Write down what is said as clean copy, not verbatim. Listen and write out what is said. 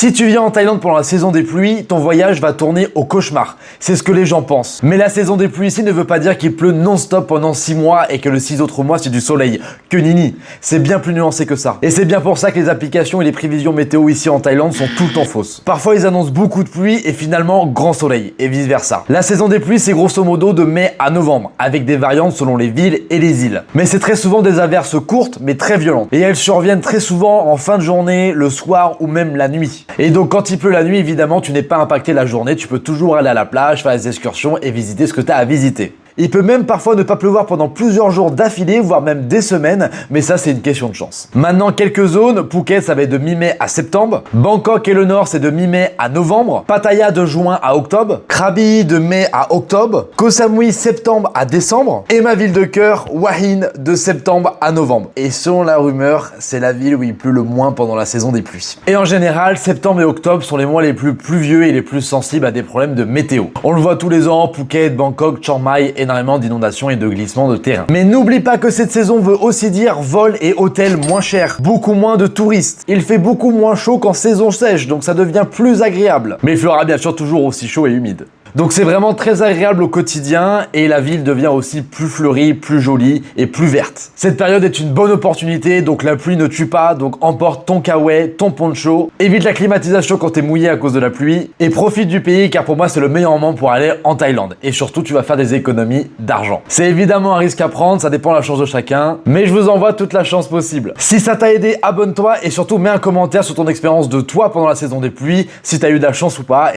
Si tu viens en Thaïlande pendant la saison des pluies, ton voyage va tourner au cauchemar. C'est ce que les gens pensent. Mais la saison des pluies ici ne veut pas dire qu'il pleut non-stop pendant 6 mois et que les 6 autres mois c'est du soleil. Que nini. C'est bien plus nuancé que ça. Et c'est bien pour ça que les applications et les prévisions météo ici en Thaïlande sont tout le temps fausses. Parfois ils annoncent beaucoup de pluie et finalement grand soleil et vice versa. La saison des pluies c'est grosso modo de mai à novembre avec des variantes selon les villes et les îles. Mais c'est très souvent des averses courtes mais très violentes. Et elles surviennent très souvent en fin de journée, le soir ou même la nuit. Et donc quand il pleut la nuit, évidemment, tu n'es pas impacté la journée, tu peux toujours aller à la plage, faire des excursions et visiter ce que tu as à visiter. Il peut même parfois ne pas pleuvoir pendant plusieurs jours d'affilée, voire même des semaines, mais ça c'est une question de chance. Maintenant, quelques zones, Phuket ça va être de mi-mai à septembre, Bangkok et le Nord c'est de mi-mai à novembre, Pattaya de juin à octobre, Krabi de mai à octobre, Koh Samui septembre à décembre, et ma ville de cœur, Hua Hin de septembre à novembre. Et selon la rumeur, c'est la ville où il pleut le moins pendant la saison des pluies. Et en général, septembre et octobre sont les mois les plus pluvieux et les plus sensibles à des problèmes de météo. On le voit tous les ans, Phuket, Bangkok, Chiang Mai, énormément d'inondations et de glissements de terrain. Mais n'oublie pas que cette saison veut aussi dire vol et hôtels moins chers, beaucoup moins de touristes. Il fait beaucoup moins chaud qu'en saison sèche, donc ça devient plus agréable. Mais il fera bien sûr toujours aussi chaud et humide. Donc c'est vraiment très agréable au quotidien et la ville devient aussi plus fleurie, plus jolie et plus verte. Cette période est une bonne opportunité, donc la pluie ne tue pas, donc emporte ton kawaii, ton poncho, évite la climatisation quand t'es mouillé à cause de la pluie et profite du pays car pour moi c'est le meilleur moment pour aller en Thaïlande. Et surtout tu vas faire des économies d'argent. C'est évidemment un risque à prendre, ça dépend de la chance de chacun, mais je vous envoie toute la chance possible. Si ça t'a aidé, abonne-toi et surtout mets un commentaire sur ton expérience de toi pendant la saison des pluies, si t'as eu de la chance ou pas.